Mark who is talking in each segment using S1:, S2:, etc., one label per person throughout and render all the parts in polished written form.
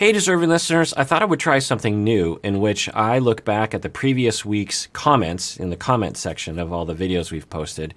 S1: Hey, deserving listeners, I thought I would try something new in which I look back at the previous week's comments in the comment section of all the videos we've posted,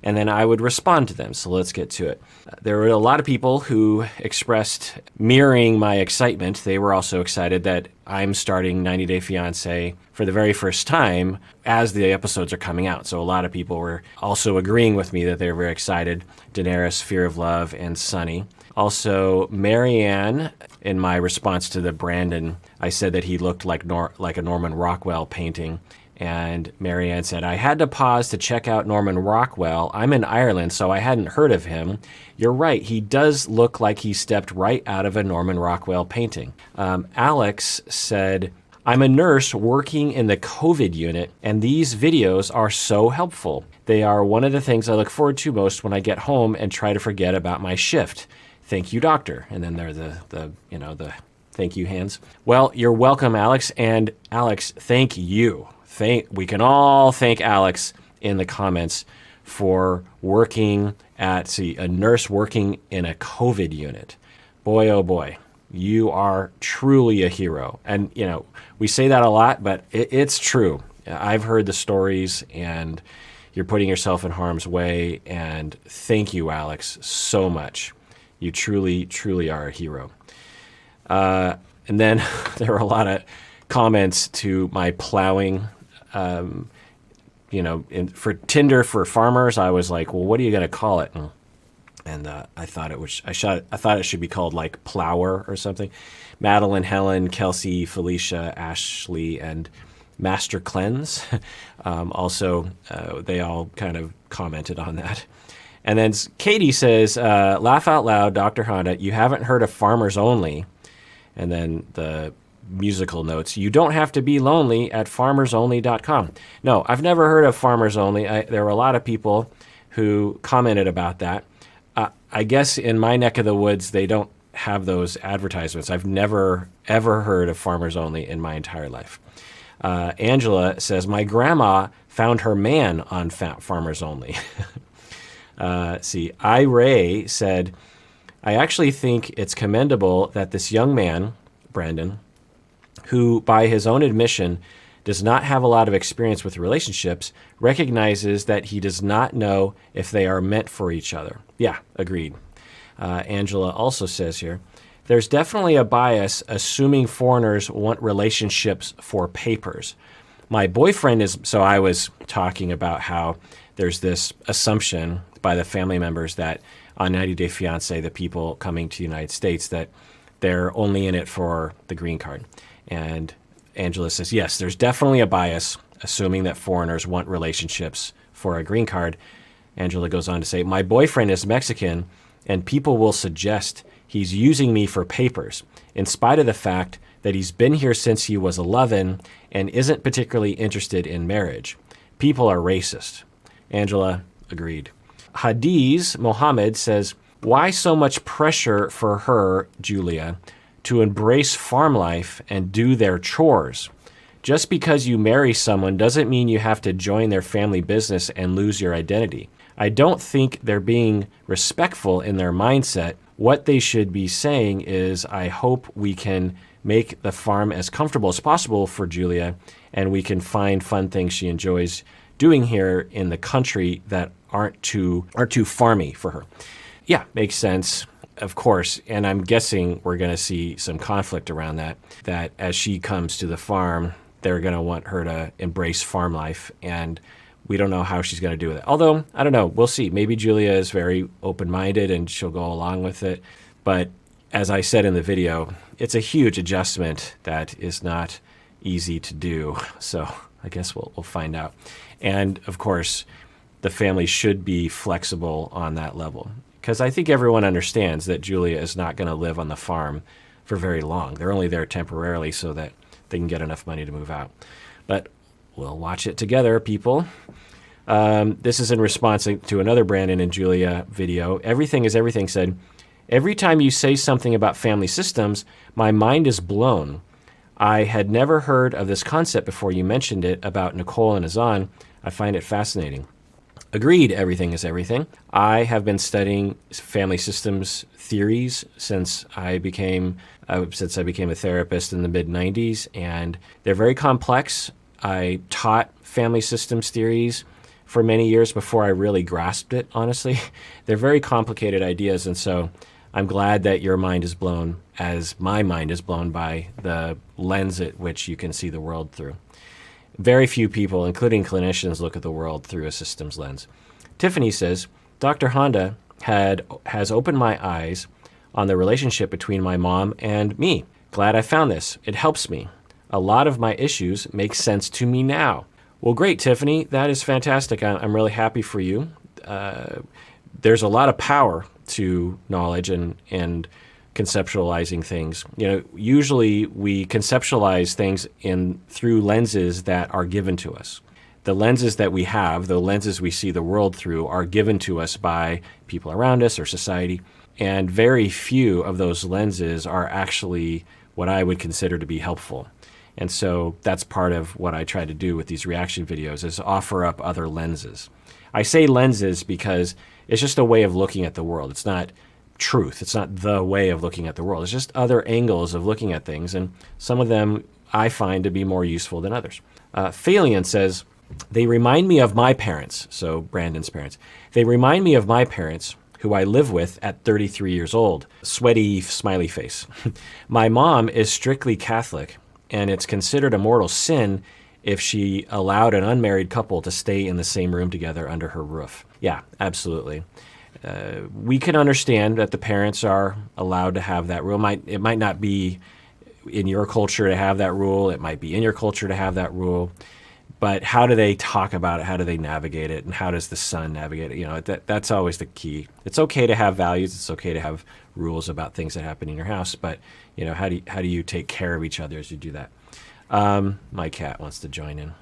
S1: and then I would respond to them. So let's get to it. There were a lot of people who expressed mirroring my excitement. They were also excited that I'm starting 90 Day Fiancé for the very first time as the episodes are coming out. So a lot of people were also agreeing with me that they were very excited. Daenerys, Fear of Love, and Sunny. Also, Marianne, in my response to the Brandon, I said that he looked like a Norman Rockwell painting. And Marianne said, I had to pause to check out Norman Rockwell. I'm in Ireland, so I hadn't heard of him. You're right. He does look like he stepped right out of a Norman Rockwell painting. Alex said, I'm a nurse working in the COVID unit, and these videos are so helpful. They are one of the things I look forward to most when I get home and try to forget about my shift. Thank you, doctor. And then there are the thank you hands. Well, you're welcome, Alex. And Alex, thank you. We can all thank Alex in the comments for working at, a nurse working in a COVID unit. Boy, oh boy, you are truly a hero. And, we say that a lot, but it's true. I've heard the stories, and you're putting yourself in harm's way. And thank you, Alex, so much. You truly, truly are a hero. And then there were a lot of comments to my plowing. For Tinder for farmers, I was like, well, what are you going to call it? And I thought it should be called like Plower or something. Madeline, Helen, Kelsey, Felicia, Ashley, and Master Cleanse. They all kind of commented on that. And then Katie says, laugh out loud, Dr. Honda, you haven't heard of Farmers Only. And then the musical notes, you don't have to be lonely at farmersonly.com. No, I've never heard of Farmers Only. There were a lot of people who commented about that. I guess in my neck of the woods, they don't have those advertisements. I've never, ever heard of Farmers Only in my entire life. Angela says, my grandma found her man on Farmers Only. Ray said, I actually think it's commendable that this young man, Brandon, who by his own admission does not have a lot of experience with relationships, recognizes that he does not know if they are meant for each other. Yeah, agreed. Angela also says here, there's definitely a bias assuming foreigners want relationships for papers. My boyfriend is, so I was talking about how there's this assumption by the family members that on 90 Day Fiancé, the people coming to the United States, that they're only in it for the green card. And Angela says, yes, there's definitely a bias assuming that foreigners want relationships for a green card. Angela goes on to say, my boyfriend is Mexican, and people will suggest he's using me for papers, in spite of the fact that he's been here since he was 11 and isn't particularly interested in marriage. People are racist. Angela agreed. Hadiz Mohammed says, why so much pressure for her, Julia, to embrace farm life and do their chores? Just because you marry someone doesn't mean you have to join their family business and lose your identity. I don't think they're being respectful in their mindset. What they should be saying is, I hope we can make the farm as comfortable as possible for Julia, and we can find fun things she enjoys doing here in the country that aren't too farmy for her. Yeah, makes sense, of course. And I'm guessing we're going to see some conflict around that as she comes to the farm, they're going to want her to embrace farm life. And we don't know how she's going to do with it. Although, I don't know. We'll see. Maybe Julia is very open-minded and she'll go along with it. But as I said in the video, it's a huge adjustment that is not easy to do. So I guess we'll find out. And of course, the family should be flexible on that level, because I think everyone understands that Julia is not going to live on the farm for very long. They're only there temporarily so that they can get enough money to move out. But we'll watch it together, people. This is in response to another Brandon and Julia video. Everything is Everything said, every time you say something about family systems, my mind is blown. I had never heard of this concept before you mentioned it about Nicole and Azan. I find it fascinating. Agreed, Everything is Everything. I have been studying family systems theories since I became since I became a therapist in the mid-90s, and they're very complex. I taught family systems theories for many years before I really grasped it, honestly. They're very complicated ideas, and so I'm glad that your mind is blown as my mind is blown by the lens at which you can see the world through. Very few people, including clinicians, look at the world through a systems lens. Tiffany says, Dr. Honda has opened my eyes on the relationship between my mom and me. Glad I found this. It helps me. A lot of my issues make sense to me now. Well, great, Tiffany. That is fantastic. I'm really happy for you. There's a lot of power to knowledge and conceptualizing things. Usually we conceptualize things through lenses that are given to us. The lenses that we have, the lenses we see the world through, are given to us by people around us or society. And very few of those lenses are actually what I would consider to be helpful. And so that's part of what I try to do with these reaction videos, is offer up other lenses. I say lenses because it's just a way of looking at the world. It's not truth. It's not the way of looking at the world. It's just other angles of looking at things, and some of them I find to be more useful than others. Phalian says, they remind me of my parents, so Brandon's parents. They remind me of my parents, who I live with at 33 years old. Sweaty, smiley face. My mom is strictly Catholic, and it's considered a mortal sin if she allowed an unmarried couple to stay in the same room together under her roof. Yeah, absolutely. We can understand that the parents are allowed to have that rule. It might not be in your culture to have that rule. It might be in your culture to have that rule. But how do they talk about it? How do they navigate it? And how does the son navigate it? That's always the key. It's okay to have values. It's okay to have rules about things that happen in your house. But how do you take care of each other as you do that? My cat wants to join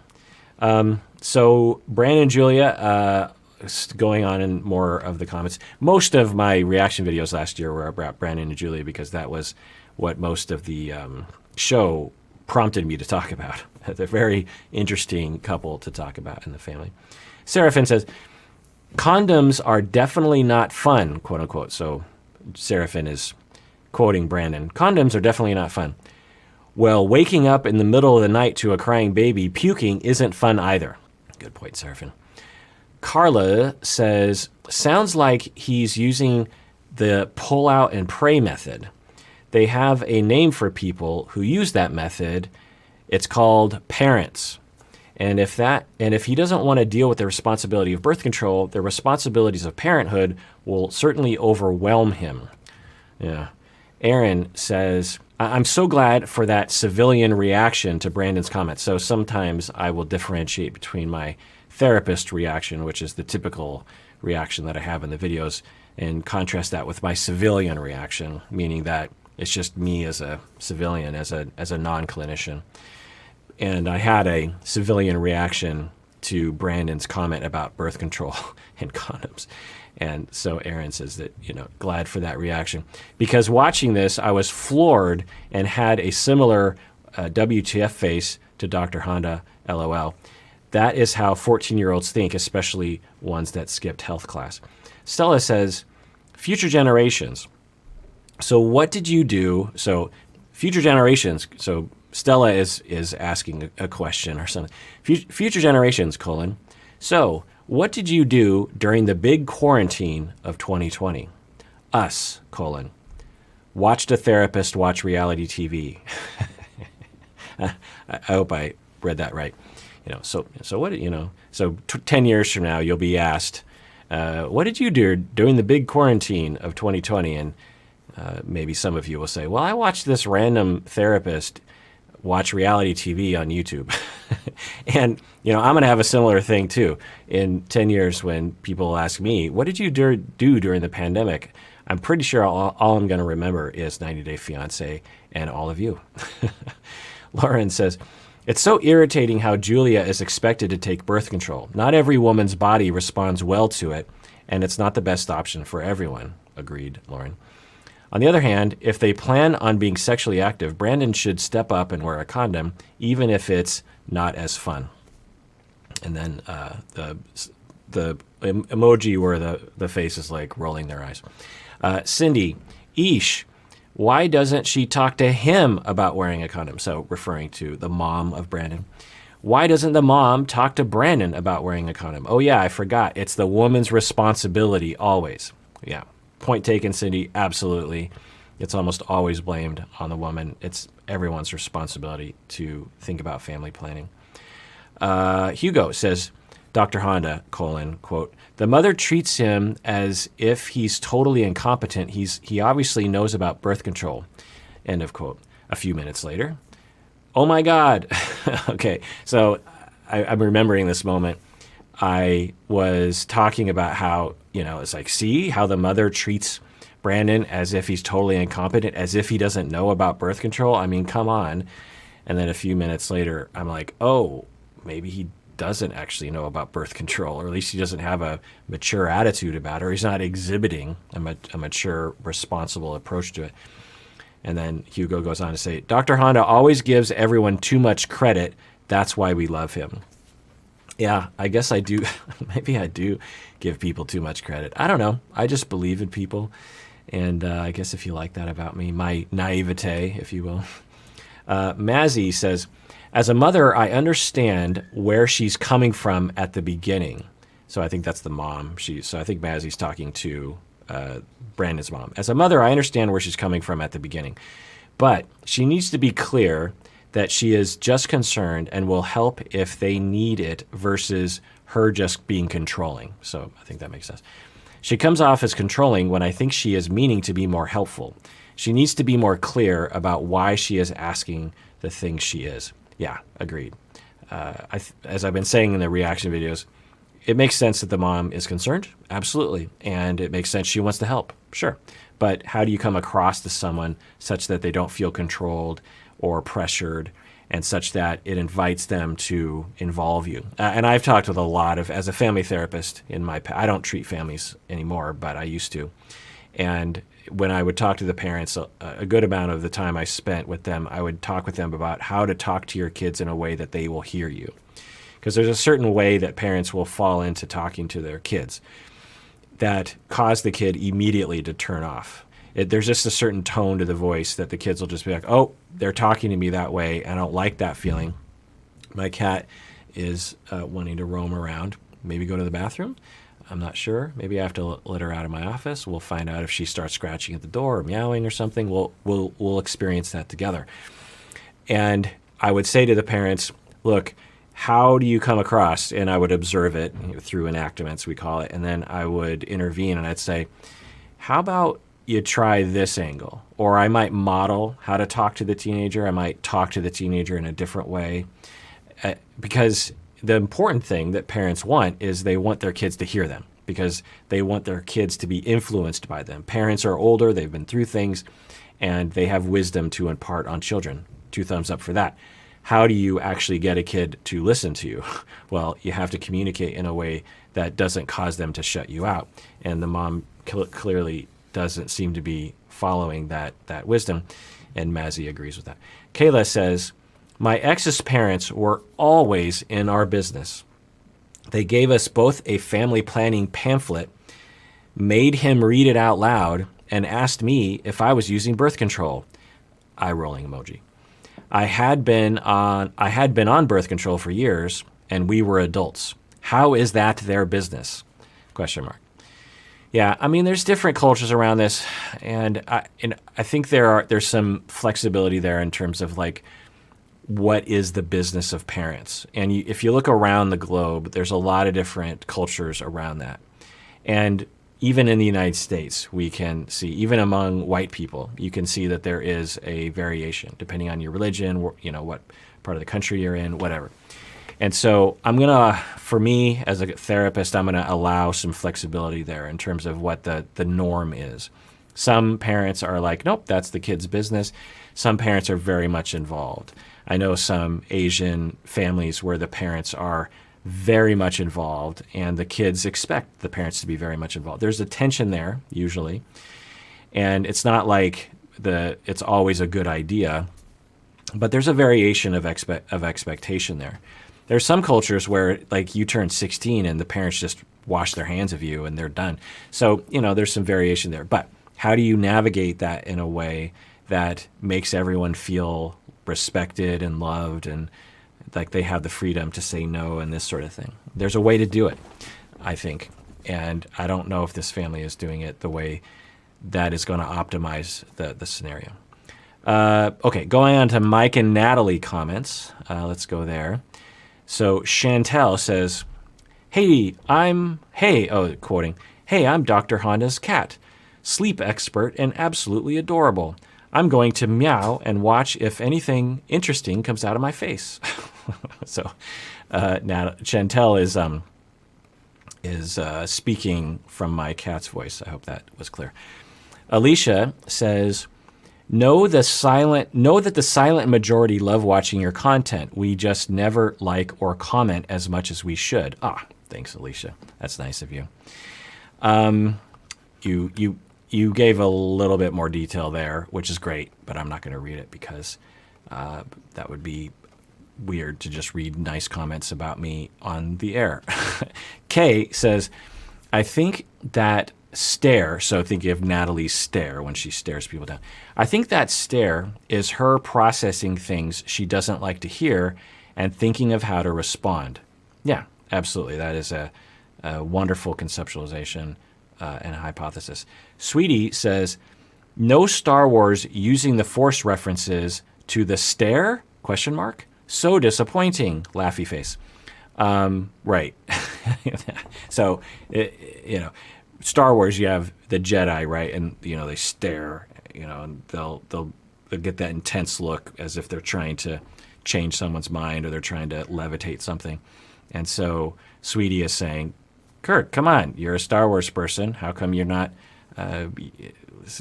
S1: in. So Brandon and Julia, going on in more of the comments. Most of my reaction videos last year were about Brandon and Julia because that was what most of the show prompted me to talk about. They're a very interesting couple to talk about in the family. Seraphin says, condoms are definitely not fun, quote unquote. So Seraphin is quoting Brandon. Condoms are definitely not fun. Well, waking up in the middle of the night to a crying baby puking isn't fun either. Good point, Seraphin. Carla says, sounds like he's using the pull out and pray method. They have a name for people who use that method. It's called parents. And if he doesn't want to deal with the responsibility of birth control, the responsibilities of parenthood will certainly overwhelm him. Yeah. Aaron says, I'm so glad for that civilian reaction to Brandon's comment. So sometimes I will differentiate between my therapist reaction, which is the typical reaction that I have in the videos, and contrast that with my civilian reaction, meaning that it's just me as a civilian, as a non-clinician. And I had a civilian reaction to Brandon's comment about birth control and condoms. And so Aaron says that, glad for that reaction. Because watching this, I was floored and had a similar WTF face to Dr. Honda, LOL. That is how 14-year-olds think, especially ones that skipped health class. Stella says, future generations. So what did you do? So future generations, so Stella is asking a question or something. Future generations, : so what did you do during the big quarantine of 2020? Us, : watched a therapist watch reality TV. I hope I read that right. So what, so 10 years from now, you'll be asked, what did you do during the big quarantine of 2020? And maybe some of you will say, well, I watched this random therapist watch reality TV on YouTube. And, I'm going to have a similar thing too. In 10 years, when people ask me, what did you do during the pandemic? I'm pretty sure all I'm going to remember is 90 Day Fiancé and all of you. Lauren says, it's so irritating how Julia is expected to take birth control. Not every woman's body responds well to it, and it's not the best option for everyone. Agreed, Lauren. On the other hand, if they plan on being sexually active, Brandon should step up and wear a condom, even if it's not as fun. And then the emoji where the face is like rolling their eyes. Cindy, Ish, Why doesn't she talk to him about wearing a condom? So referring to the mom of Brandon. Why doesn't the mom talk to Brandon about wearing a condom? Oh yeah, I forgot. It's the woman's responsibility always. Yeah. Point taken, Cindy. Absolutely. It's almost always blamed on the woman. It's everyone's responsibility to think about family planning. Hugo says, Dr. Honda, quote, the mother treats him as if he's totally incompetent. He obviously knows about birth control, end of quote. A few minutes later, oh my God. Okay, so I'm remembering this moment. I was talking about how, it's like, see how the mother treats Brandon as if he's totally incompetent, as if he doesn't know about birth control. I mean, come on. And then a few minutes later, I'm like, oh, maybe he doesn't actually know about birth control, or at least he doesn't have a mature attitude about it, or he's not exhibiting a mature, responsible approach to it. And then Hugo goes on to say, Dr. Honda always gives everyone too much credit. That's why we love him. Yeah, I guess I do. Maybe I do give people too much credit. I don't know. I just believe in people. And I guess if you like that about me, my naivete, if you will. Mazzy says, as a mother, I understand where she's coming from at the beginning. So I think that's the mom. So I think Mazzy's talking to Brandon's mom. As a mother, I understand where she's coming from at the beginning. But she needs to be clear that she is just concerned and will help if they need it versus her just being controlling. So I think that makes sense. She comes off as controlling when I think she is meaning to be more helpful. She needs to be more clear about why she is asking the things she is. Yeah, agreed. As I've been saying in the reaction videos, it makes sense that the mom is concerned. Absolutely. And it makes sense she wants to help. Sure. But how do you come across to someone such that they don't feel controlled or pressured, and such that it invites them to involve you? And I've talked with a lot of, as a family therapist I don't treat families anymore, but I used to. And when I would talk to the parents, a good amount of the time I spent with them, I would talk with them about how to talk to your kids in a way that they will hear you. Because there's a certain way that parents will fall into talking to their kids that cause the kid immediately to turn off. There's just a certain tone to the voice that the kids will just be like, oh, they're talking to me that way. I don't like that feeling. My cat is wanting to roam around, maybe go to the bathroom. I'm not sure. Maybe I have to let her out of my office. We'll find out if she starts scratching at the door or meowing or something. We'll experience that together. And I would say to the parents, look, how do you come across? And I would observe it through enactments, we call it. And then I would intervene and I'd say, how about you try this angle? Or I might model how to talk to the teenager. I might talk to the teenager in a different way. Because the important thing that parents want is they want their kids to hear them, because they want their kids to be influenced by them. Parents are older, they've been through things, and they have wisdom to impart on children. 2 thumbs up for that. How do you actually get a kid to listen to you? Well, you have to communicate in a way that doesn't cause them to shut you out. And the mom clearly doesn't seem to be following that wisdom, and Mazzy agrees with that. Kayla says, my ex's parents were always in our business. They gave us both a family planning pamphlet, made him read it out loud, and asked me if I was using birth control. Eye rolling emoji. I had been on birth control for years, and we were adults. How is that their business? Question mark. Yeah, I mean, there's different cultures around this, and I think there's some flexibility there in terms of like, what is the business of parents? And if you look around the globe, there's a lot of different cultures around that. And even in the United States, we can see, even among white people, you can see that there is a variation depending on your religion, what part of the country you're in, whatever. And so for me as a therapist, I'm going to allow some flexibility there in terms of what the norm is. Some parents are like, nope, that's the kid's business. Some parents are very much involved. I know some Asian families where the parents are very much involved and the kids expect the parents to be very much involved. There's a tension there, usually. And it's not like it's always a good idea, but there's a variation of expectation there. There's some cultures where like you turn 16 and the parents just wash their hands of you and they're done. So, there's some variation there. But how do you navigate that in a way that makes everyone feel respected and loved and like they have the freedom to say no and this sort of thing? There's a way to do it, I think. And I don't know if this family is doing it the way that is going to optimize the scenario. Okay, going on to Mike and Natalie comments. Let's go there. So Chantel says, quoting, "Hey, I'm Dr. Honda's cat, sleep expert and absolutely adorable. I'm going to meow and watch if anything interesting comes out of my face." So Chantel is speaking from my cat's voice. I hope that was clear. Alicia says, know that the silent majority love watching your content. We just never like or comment as much as we should. Thanks, Alicia. That's nice of you. You gave a little bit more detail there, which is great, but I'm not going to read it because that would be weird to just read nice comments about me on the air. Kay says, I think that stare, so thinking of Natalie's stare when she stares people down, I think that stare is her processing things she doesn't like to hear and thinking of how to respond. Yeah, absolutely. That is a wonderful conceptualization and hypothesis. Sweetie says, no Star Wars using the Force references to the stare? ? So disappointing, laughy face. Right. So, Star Wars, you have the Jedi, right? And, they stare, and they'll get that intense look as if they're trying to change someone's mind or they're trying to levitate something. And so Sweetie is saying, Kirk, come on, you're a Star Wars person. How come you're not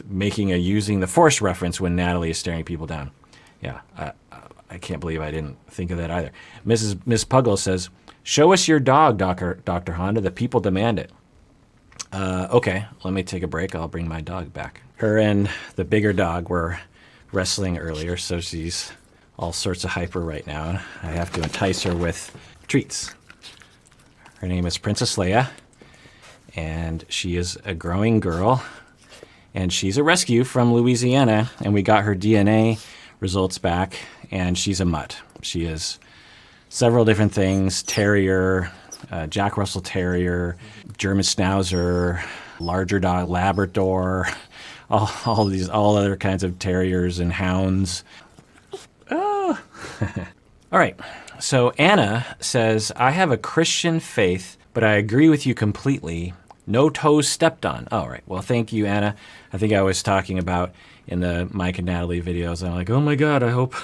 S1: making a using the Force reference when Natalie is staring people down? Yeah, I can't believe I didn't think of that either. Miss Puggle says, show us your dog, Dr. Honda. The people demand it. Okay, let me take a break. I'll bring my dog back. Her and the bigger dog were wrestling earlier, so she's all sorts of hyper right now. I have to entice her with treats. Her name is Princess Leia, and she is a growing girl, and she's a rescue from Louisiana, and we got her DNA results back, and she's a mutt. She is several different things: terrier, Jack Russell Terrier, German Schnauzer, larger dog, Labrador, all other kinds of terriers and hounds. Oh. All right. So Anna says, I have a Christian faith, but I agree with you completely. No toes stepped on. All right. Well, thank you, Anna. I think I was talking about in the Mike and Natalie videos. I'm like, oh my God, I hope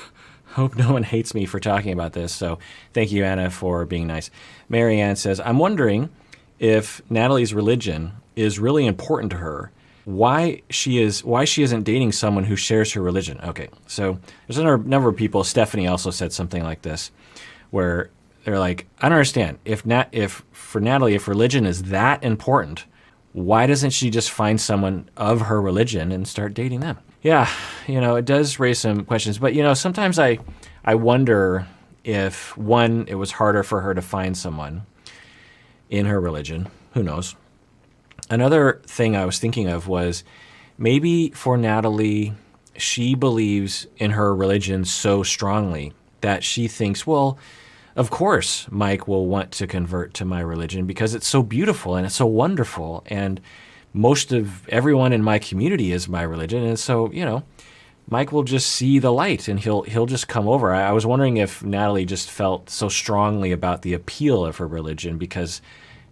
S1: no one hates me for talking about this. So thank you, Anna, for being nice. Marianne says, I'm wondering if Natalie's religion is really important to her. Why she isn't dating someone who shares her religion. Okay, so there's a number of people. Stephanie also said something like this, where they're like, I don't understand. If for Natalie, if religion is that important, why doesn't she just find someone of her religion and start dating them? Yeah, it does raise some questions. But, sometimes I wonder if, one, it was harder for her to find someone in her religion. Who knows? Another thing I was thinking of was maybe for Natalie, she believes in her religion so strongly that she thinks, well, of course Mike will want to convert to my religion because it's so beautiful and it's so wonderful. And most of everyone in my community is my religion. And so, Mike will just see the light and he'll just come over. I was wondering if Natalie just felt so strongly about the appeal of her religion because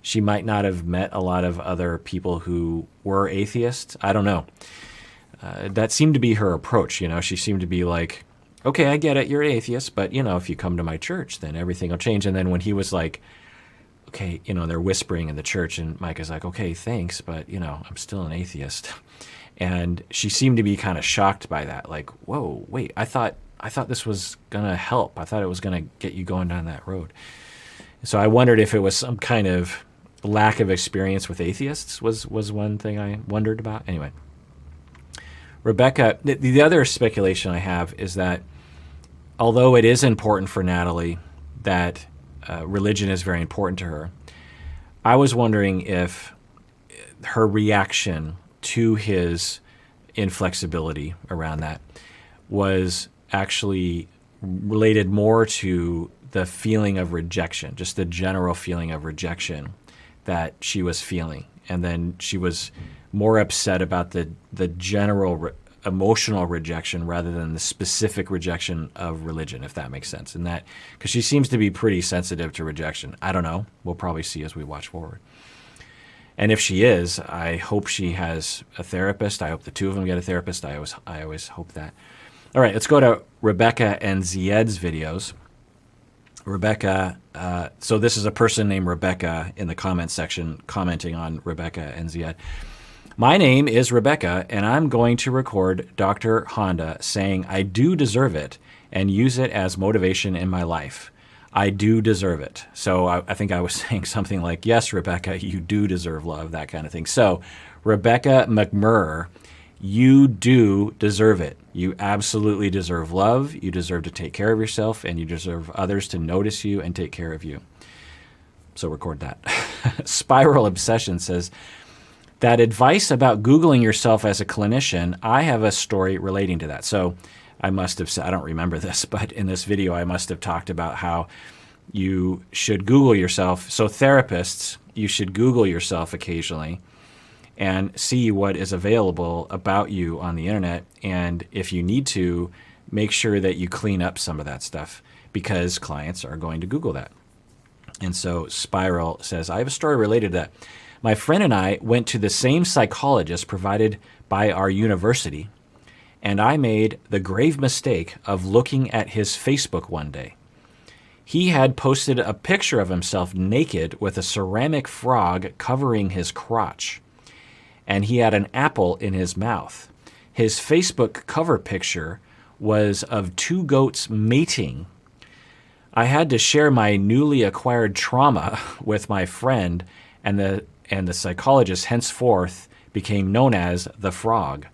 S1: she might not have met a lot of other people who were atheists. I don't know. That seemed to be her approach. She seemed to be like, okay, I get it. You're an atheist, but if you come to my church, then everything will change. And then when he was like, okay, they're whispering in the church and Mike is like, okay, thanks, but I'm still an atheist. And she seemed to be kind of shocked by that. Like, whoa, wait, I thought this was going to help. I thought it was going to get you going down that road. So I wondered if it was some kind of lack of experience with atheists was one thing I wondered about. Anyway, Rebecca, the other speculation I have is that although it is important for Natalie that religion is very important to her, I was wondering if her reaction to his inflexibility around that was actually related more to the feeling of rejection, just the general feeling of rejection that she was feeling. And then she was more upset about the general emotional rejection rather than the specific rejection of religion, if that makes sense. And that, because she seems to be pretty sensitive to rejection. I don't know. We'll probably see as we watch forward. And if she is, I hope she has a therapist. I hope the two of them get a therapist. I always hope that. All right, let's go to Rebecca and Zied's videos. Rebecca, so this is a person named Rebecca in the comment section commenting on Rebecca and Zied. My name is Rebecca, and I'm going to record Dr. Honda saying I do deserve it and use it as motivation in my life. I do deserve it. So I think I was saying something like, yes, Rebecca, you do deserve love, that kind of thing. So Rebecca McMurr, you do deserve it. You absolutely deserve love. You deserve to take care of yourself, and you deserve others to notice you and take care of you. So record that. Spiral Obsession says, that advice about Googling yourself as a clinician, I have a story relating to that. So I must have said, I don't remember this, but in this video I must have talked about how you should Google yourself. So therapists, you should Google yourself occasionally and see what is available about you on the internet. And if you need to, make sure that you clean up some of that stuff because clients are going to Google that. And so Spiral says, I have a story related to that. My friend and I went to the same psychologist provided by our university, and I made the grave mistake of looking at his Facebook one day. He had posted a picture of himself naked with a ceramic frog covering his crotch, and he had an apple in his mouth. His Facebook cover picture was of two goats mating. I had to share my newly acquired trauma with my friend, and the psychologist henceforth became known as the Frog.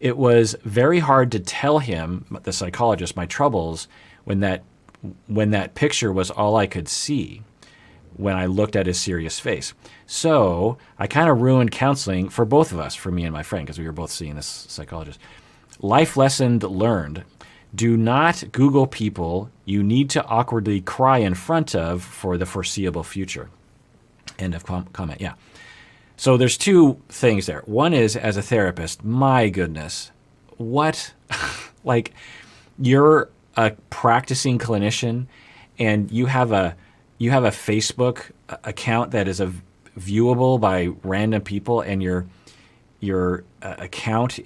S1: It was very hard to tell him, the psychologist, my troubles when that picture was all I could see when I looked at his serious face. So I kind of ruined counseling for both of us, for me and my friend, because we were both seeing this psychologist. Life lesson learned. Do not Google people you need to awkwardly cry in front of for the foreseeable future. End of comment. Yeah. So there's two things there. One is, as a therapist, my goodness, what, like, you're a practicing clinician and you have a Facebook account that is viewable by random people, and your account,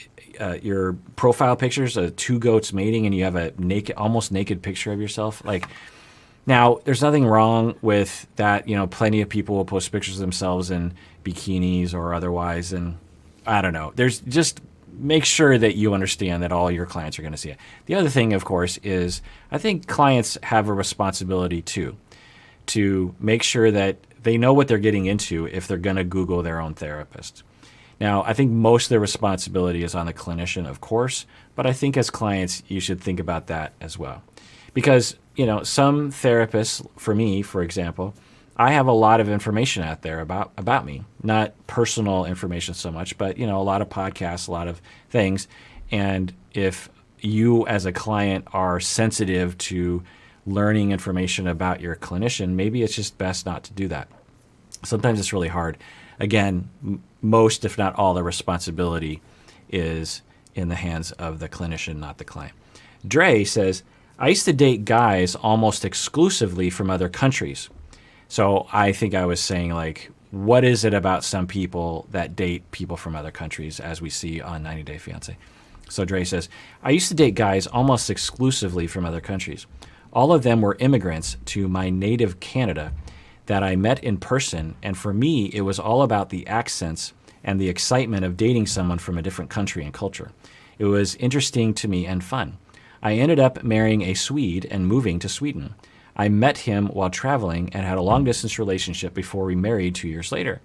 S1: your profile pictures, two goats mating, and you have a almost naked picture of yourself. Like, now, there's nothing wrong with that. You know, plenty of people will post pictures of themselves in bikinis or otherwise, and I don't know. There's just make sure that you understand that all your clients are going to see it. The other thing, of course, is I think clients have a responsibility too, to make sure that they know what they're getting into if they're going to Google their own therapist. Now, I think most of the responsibility is on the clinician, of course, but I think as clients, you should think about that as well. Because, you know, some therapists, for me, for example, I have a lot of information out there about me, not personal information so much, but, you know, a lot of podcasts, a lot of things. And if you as a client are sensitive to learning information about your clinician, maybe it's just best not to do that. Sometimes it's really hard. Again, most, if not all, the responsibility is in the hands of the clinician, not the client. Dre says, I used to date guys almost exclusively from other countries. So I think I was saying, like, what is it about some people that date people from other countries, as we see on 90 Day Fiancé? So Dre says, I used to date guys almost exclusively from other countries. All of them were immigrants to my native Canada that I met in person, and for me, it was all about the accents and the excitement of dating someone from a different country and culture. It was interesting to me and fun. I ended up marrying a Swede and moving to Sweden. I met him while traveling and had a long-distance relationship before we married 2 years later.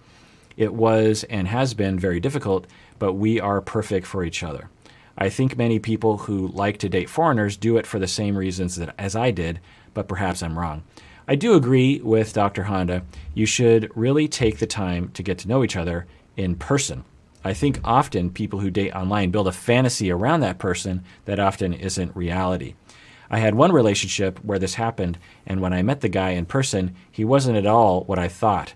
S1: It was and has been very difficult, but we are perfect for each other. I think many people who like to date foreigners do it for the same reasons as I did, but perhaps I'm wrong. I do agree with Dr. Honda. You should really take the time to get to know each other in person. I think often people who date online build a fantasy around that person that often isn't reality. I had one relationship where this happened, and when I met the guy in person, he wasn't at all what I thought,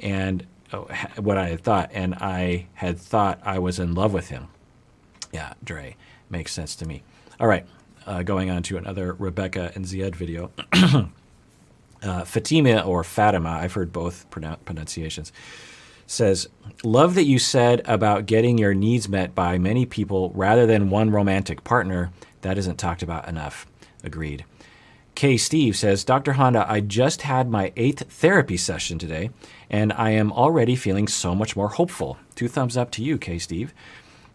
S1: and I had thought I was in love with him. Yeah, Dre, makes sense to me. All right, going on to another Rebecca and Ziad video. Fatima or Fatima, I've heard both pronunciations, says, love that you said about getting your needs met by many people rather than one romantic partner. That isn't talked about enough. Agreed. K. Steve says, Dr. Honda, I just had my 8th therapy session today, and I am already feeling so much more hopeful. 2 thumbs up to you, K. Steve.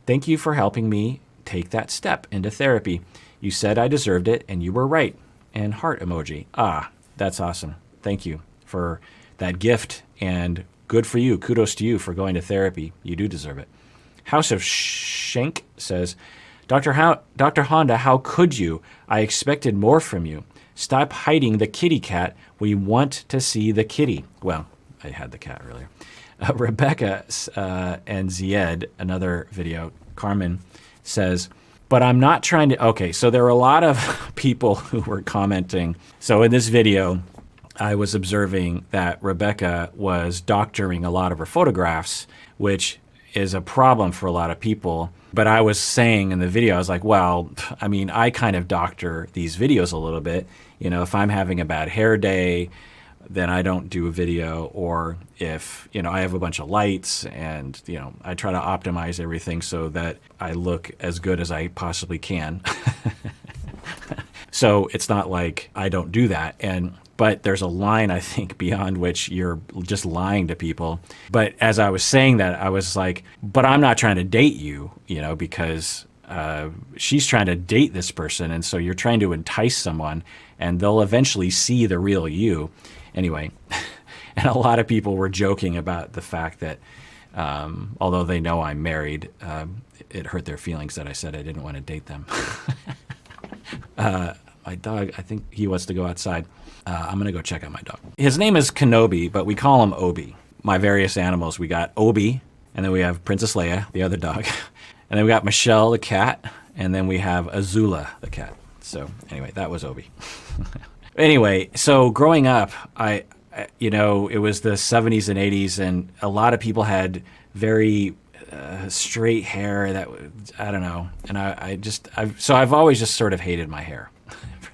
S1: Thank you for helping me take that step into therapy. You said I deserved it, and you were right. And heart emoji. Ah, that's awesome. Thank you for that gift, and good for you. Kudos to you for going to therapy. You do deserve it. House of Shank says, Dr. Honda, how could you? I expected more from you. Stop hiding the kitty cat. We want to see the kitty. Well, I had the cat earlier. Rebecca and Zied, another video, Carmen, says, but I'm not trying to... Okay, so there were a lot of people who were commenting. So in this video, I was observing that Rebecca was doctoring a lot of her photographs, which is a problem for a lot of people. But I was saying in the video, I was like, well, I mean, I kind of doctor these videos a little bit. You know, if I'm having a bad hair day, then I don't do a video. Or if, you know, I have a bunch of lights and, you know, I try to optimize everything so that I look as good as I possibly can. So it's not like I don't do that. But there's a line, I think, beyond which you're just lying to people. But as I was saying that, I was like, but I'm not trying to date you, you know, because she's trying to date this person. And so you're trying to entice someone, and they'll eventually see the real you. Anyway, and a lot of people were joking about the fact that although they know I'm married, it hurt their feelings that I said I didn't want to date them. My dog, I think he wants to go outside. I'm going to go check out my dog. His name is Kenobi, but we call him Obi. My various animals, we got Obi, and then we have Princess Leia, the other dog. And then we got Michelle, the cat, and then we have Azula, the cat. So anyway, that was Obi. Anyway, so growing up, you know, it was the 70s and 80s, and a lot of people had very straight hair that, I don't know. And I've always just sort of hated my hair.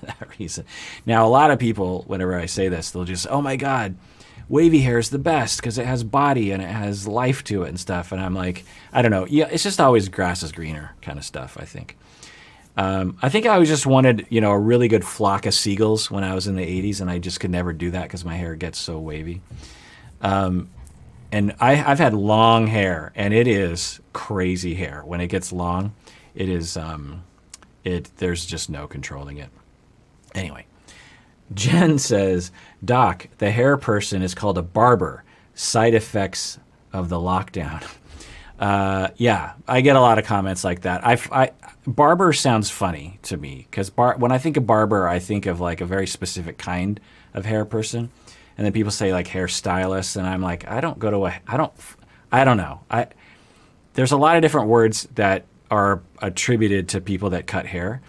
S1: That reason. Now, a lot of people, whenever I say this, they'll just, oh my God, wavy hair is the best because it has body and it has life to it and stuff. And I'm like, I don't know. Yeah, it's just always grass is greener kind of stuff, I think. I think I always just wanted, you know, a really good flock of seagulls when I was in the 80s, and I just could never do that because my hair gets so wavy. And I've had long hair, and it is crazy hair. When it gets long, it is, there's just no controlling it. Anyway, Jen says, Doc, the hair person is called a barber. Side effects of the lockdown. Yeah, I get a lot of comments like that. Barber sounds funny to me because when I think of barber, I think of like a very specific kind of hair person. And then people say like hairstylist, and I'm like, I don't know. There's a lot of different words that are attributed to people that cut hair.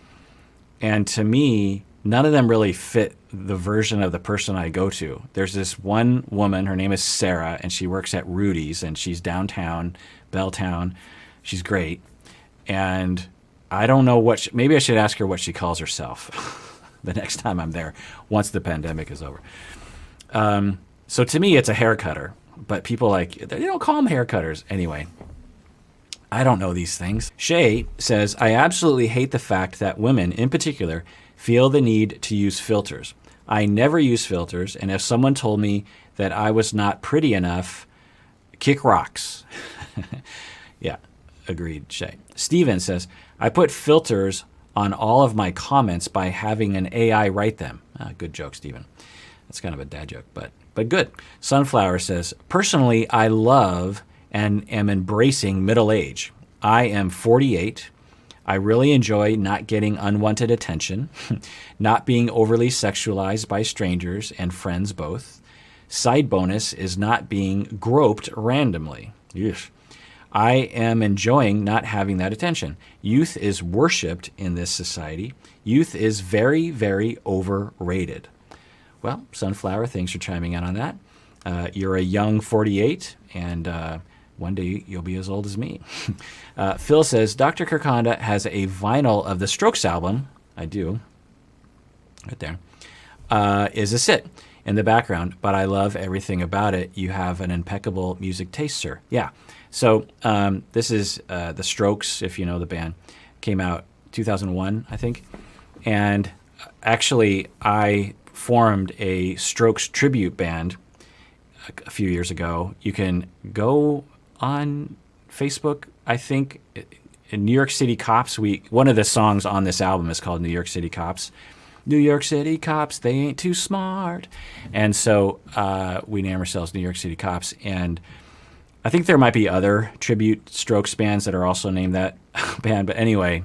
S1: And to me, none of them really fit the version of the person I go to. There's this one woman, her name is Sarah, and she works at Rudy's, and she's downtown, Belltown. She's great. And I don't know maybe I should ask her what she calls herself the next time I'm there, once the pandemic is over. So to me, it's a hair cutter, but people they don't call them hair cutters. Anyway, I don't know these things. Shay says, I absolutely hate the fact that women in particular feel the need to use filters. I never use filters, and if someone told me that I was not pretty enough, kick rocks. Yeah, agreed, Shay. Steven says, I put filters on all of my comments by having an AI write them. Good joke, Steven. That's kind of a dad joke, but good. Sunflower says, personally, I love and am embracing middle age. I am 48. I really enjoy not getting unwanted attention, not being overly sexualized by strangers and friends both. Side bonus is not being groped randomly. Yeesh. I am enjoying not having that attention. Youth is worshipped in this society. Youth is very, very overrated. Well, Sunflower, thanks for chiming in on that. You're a young 48, and one day you'll be as old as me. Phil says, Dr. Kirk Honda has a vinyl of the Strokes album. I do. Right there. Is a sit in the background, but I love everything about it. You have an impeccable music taste, sir. Yeah. So this is the Strokes, if you know the band. Came out 2001, I think. And actually, I formed a Strokes tribute band a few years ago. You can go on Facebook, I think. In New York City Cops, one of the songs on this album is called New York City Cops. New York City Cops, they ain't too smart. And so we name ourselves New York City Cops. And I think there might be other tribute Strokes bands that are also named that band. But anyway,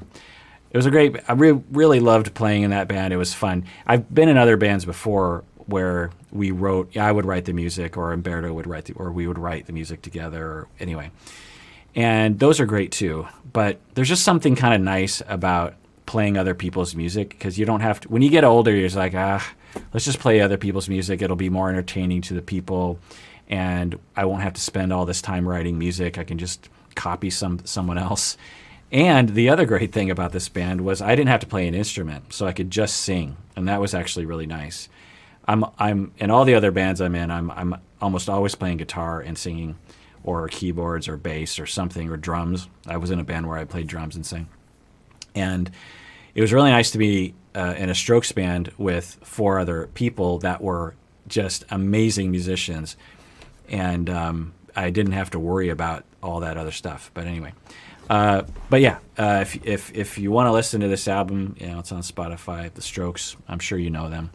S1: it was I really loved playing in that band. It was fun. I've been in other bands before where I would write the music, or Umberto would write or we would write the music together. Anyway. And those are great too. But there's just something kind of nice about playing other people's music, because you don't have to, when you get older, you're just like, let's just play other people's music. It'll be more entertaining to the people, and I won't have to spend all this time writing music. I can just copy someone else. And the other great thing about this band was I didn't have to play an instrument, so I could just sing, and that was actually really nice. I'm in all the other bands I'm in, I'm almost always playing guitar and singing, or keyboards or bass or something, or drums. I was in a band where I played drums and sang. And it was really nice to be in a Strokes band with 4 other people that were just amazing musicians. And I didn't have to worry about all that other stuff. But anyway. But yeah, if you want to listen to this album, it's on Spotify, The Strokes. I'm sure you know them.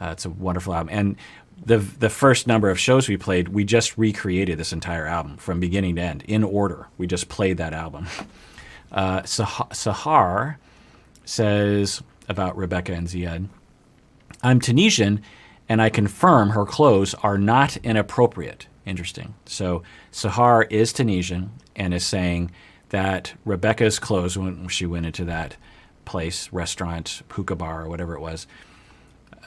S1: It's a wonderful album. And the first number of shows we played, we just recreated this entire album from beginning to end, in order. We just played that album. Sahar says about Rebecca and Ziad, I'm Tunisian, and I confirm her clothes are not inappropriate. Interesting. So Sahar is Tunisian and is saying that Rebecca's clothes, when she went into that place, restaurant, hookah bar, or whatever it was,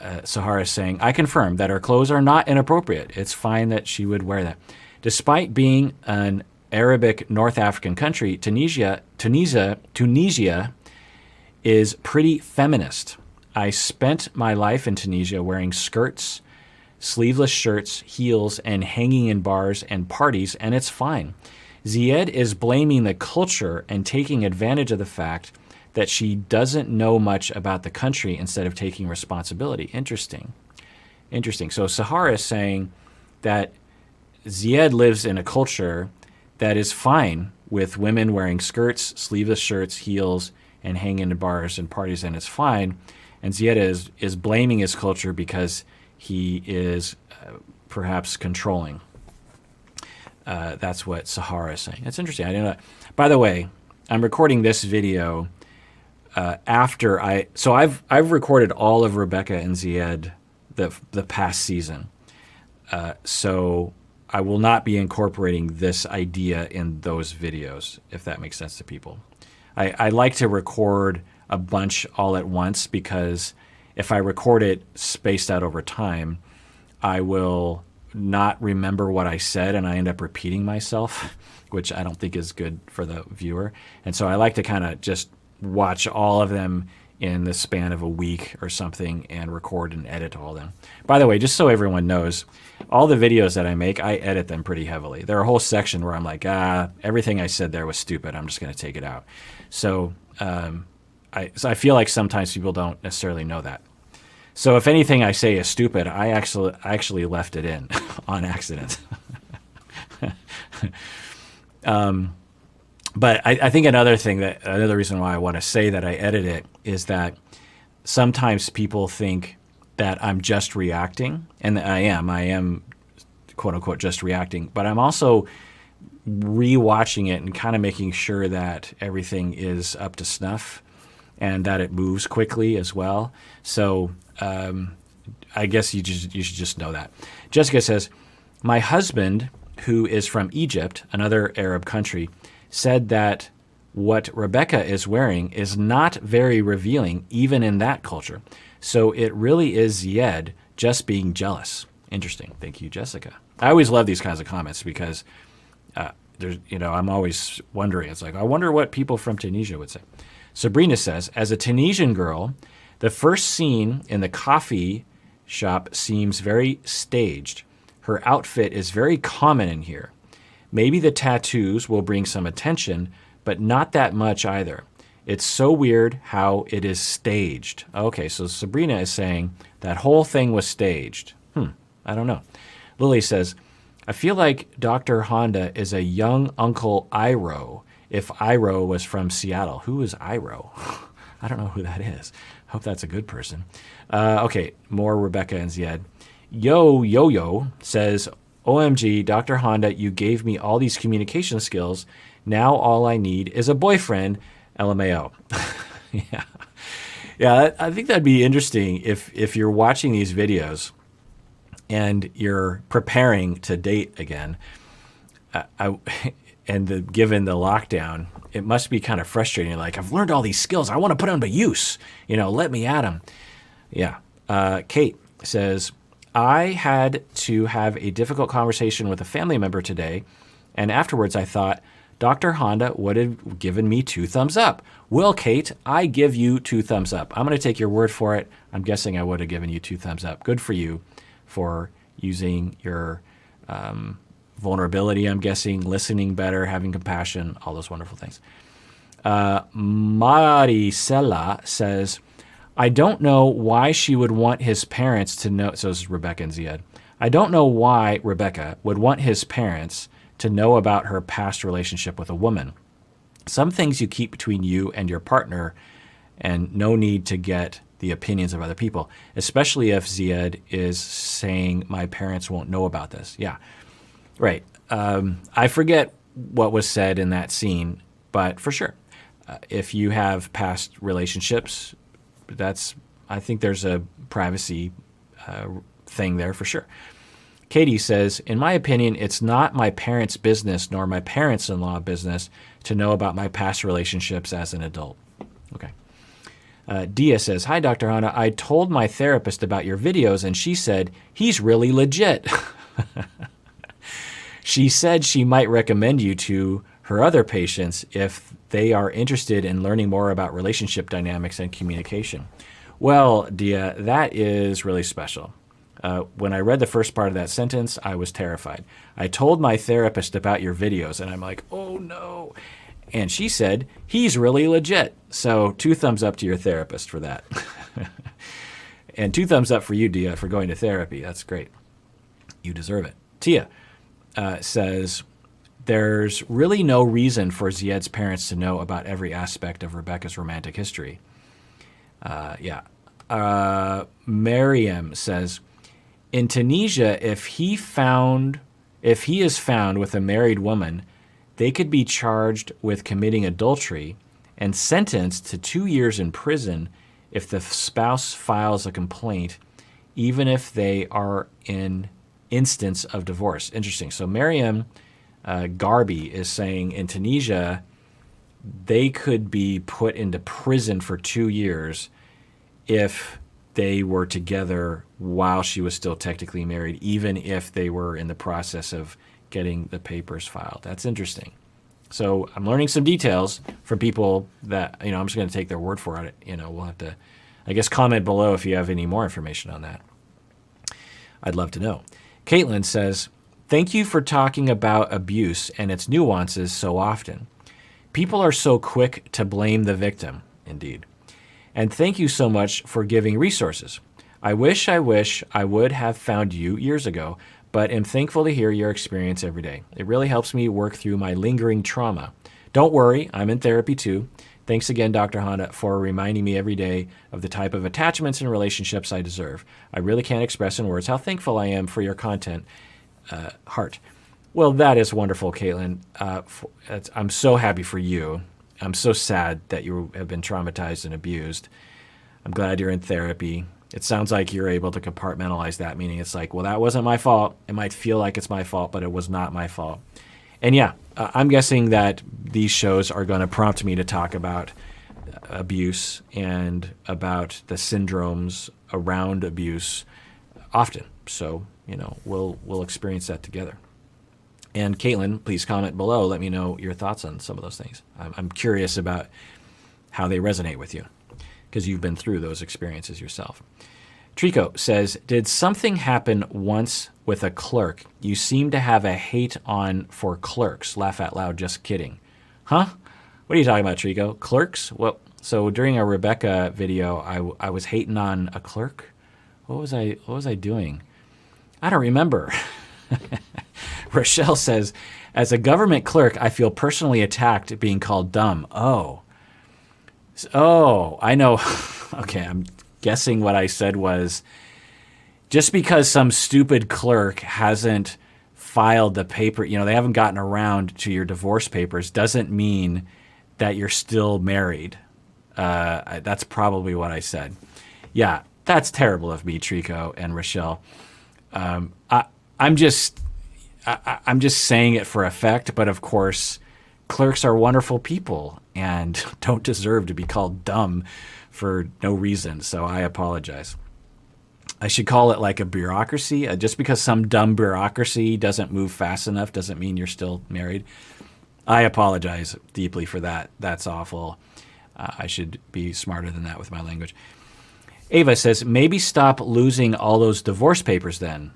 S1: Sahar is saying, I confirm that her clothes are not inappropriate. It's fine that she would wear that. Despite being an Arabic North African country, Tunisia is pretty feminist. I spent my life in Tunisia wearing skirts, sleeveless shirts, heels, and hanging in bars and parties, and it's fine. Zied is blaming the culture and taking advantage of the fact that she doesn't know much about the country instead of taking responsibility. Interesting. So Sahara is saying that Zied lives in a culture that is fine with women wearing skirts, sleeveless shirts, heels, and hanging in bars and parties, and it's fine. And Zied is blaming his culture because he is perhaps controlling. That's what Sahara is saying. That's interesting. I didn't know. By the way, I'm recording this video after I've recorded all of Rebecca and Zied the past season. So I will not be incorporating this idea in those videos, if that makes sense to people. I like to record a bunch all at once, because if I record it spaced out over time, I will not remember what I said, and I end up repeating myself, which I don't think is good for the viewer. And so I like to kind of just watch all of them in the span of a week or something and record and edit all of them. By the way, just so everyone knows, all the videos that I make, I edit them pretty heavily. There are a whole section where I'm like, everything I said there was stupid. I'm just going to take it out. So I feel like sometimes people don't necessarily know that. So if anything I say is stupid, I actually left it in on accident. But I think another reason why I want to say that I edit it is that sometimes people think that I'm just reacting, and I am quote unquote just reacting, but I'm also rewatching it and kind of making sure that everything is up to snuff and that it moves quickly as well. So I guess you should just know that. Jessica says, my husband, who is from Egypt, another Arab country, said that what Rebecca is wearing is not very revealing, even in that culture. So it really is Zied just being jealous. Interesting. Thank you, Jessica. I always love these kinds of comments because I'm always wondering. It's like, I wonder what people from Tunisia would say. Sabrina says, as a Tunisian girl, the first scene in the coffee shop seems very staged. Her outfit is very common in here. Maybe the tattoos will bring some attention, but not that much either. It's so weird how it is staged. Okay, so Sabrina is saying that whole thing was staged. I don't know. Lily says, I feel like Dr. Honda is a young Uncle Iro if Iro was from Seattle. Who is Iro? I don't know who that is. Hope that's a good person. Okay, more Rebecca and Zied. Yo says, OMG, Dr. Honda, you gave me all these communication skills. Now all I need is a boyfriend. LMAO. Yeah. I think that'd be interesting if you're watching these videos and you're preparing to date again. Given the lockdown, it must be kind of frustrating. Like, I've learned all these skills. I want to put them to use. Let me at them. Yeah. Kate says, I had to have a difficult conversation with a family member today, and afterwards I thought, Dr. Honda would have given me 2 thumbs up. Well, Kate, I give you 2 thumbs up. I'm going to take your word for it. I'm guessing I would have given you 2 thumbs up. Good for you for using your vulnerability, I'm guessing, listening better, having compassion, all those wonderful things. Maricela says, I don't know why she would want his parents to know. So this is Rebecca and Zied. I don't know why Rebecca would want his parents to know about her past relationship with a woman. Some things you keep between you and your partner, and no need to get the opinions of other people, especially if Zied is saying my parents won't know about this. Yeah, right. I forget what was said in that scene, but for sure, if you have past relationships, I think there's a privacy thing there for sure. Katie says, in my opinion, it's not my parents' business nor my parents-in-law business to know about my past relationships as an adult. Okay. Dia says, hi, Dr. Hana. I told my therapist about your videos, and she said, he's really legit. She said she might recommend you to her other patients if they are interested in learning more about relationship dynamics and communication. Well, Dia, that is really special. When I read the first part of that sentence, I was terrified. I told my therapist about your videos, and I'm like, oh no. And she said, he's really legit. So 2 thumbs up to your therapist for that. And 2 thumbs up for you, Dia, for going to therapy. That's great. You deserve it. Tia says, there's really no reason for Zied's parents to know about every aspect of Rebecca's romantic history. Miriam says, in Tunisia, if he is found with a married woman, they could be charged with committing adultery and sentenced to 2 years in prison if the spouse files a complaint, even if they are in instance of divorce. Interesting. So Miriam Garby is saying in Tunisia, they could be put into prison for 2 years if they were together while she was still technically married, even if they were in the process of getting the papers filed. That's interesting. So I'm learning some details from people that, I'm just going to take their word for it. We'll have to, I guess, comment below if you have any more information on that. I'd love to know. Caitlin says, thank you for talking about abuse and its nuances so often. People are so quick to blame the victim, indeed. And thank you so much for giving resources. I wish I would have found you years ago, but am thankful to hear your experience every day. It really helps me work through my lingering trauma. Don't worry, I'm in therapy too. Thanks again, Dr. Honda, for reminding me every day of the type of attachments and relationships I deserve. I really can't express in words how thankful I am for your content. Heart. Well, that is wonderful, Caitlin. I'm so happy for you. I'm so sad that you have been traumatized and abused. I'm glad you're in therapy. It sounds like you're able to compartmentalize that, meaning it's like, well, that wasn't my fault. It might feel like it's my fault, but it was not my fault. And yeah, I'm guessing that these shows are going to prompt me to talk about abuse and about the syndromes around abuse often. So, we'll experience that together. And Caitlin, please comment below. Let me know your thoughts on some of those things. I'm curious about how they resonate with you because you've been through those experiences yourself. Trico says, did something happen once with a clerk? You seem to have a hate on for clerks. Laugh out loud, just kidding. Huh? What are you talking about, Trico? Clerks? Well, so during a Rebecca video, I was hating on a clerk. What was I doing? I don't remember. Rochelle says, as a government clerk, I feel personally attacked being called dumb. Oh, I know. Okay, I'm guessing what I said was, just because some stupid clerk hasn't filed the paper, they haven't gotten around to your divorce papers, doesn't mean that you're still married. That's probably what I said. Yeah, that's terrible of me, Trico and Rochelle. I'm just saying it for effect, but of course, clerks are wonderful people and don't deserve to be called dumb for no reason. So I apologize. I should call it like a bureaucracy. Just because some dumb bureaucracy doesn't move fast enough doesn't mean you're still married. I apologize deeply for that. That's awful. I should be smarter than that with my language. Ava says, maybe stop losing all those divorce papers then.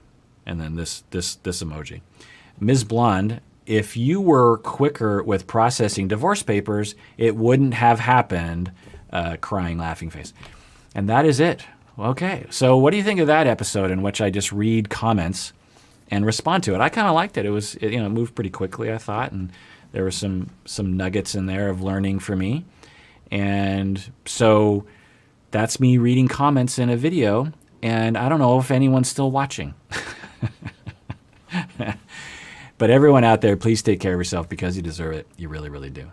S1: And then this emoji. Ms. Blonde, if you were quicker with processing divorce papers, it wouldn't have happened. Crying, laughing face. And that is it. Okay. So what do you think of that episode in which I just read comments and respond to it? I kind of liked it. It moved pretty quickly, I thought, and there were some nuggets in there of learning for me. And so that's me reading comments in a video, and I don't know if anyone's still watching. But everyone out there, please take care of yourself because you deserve it. You really, really do.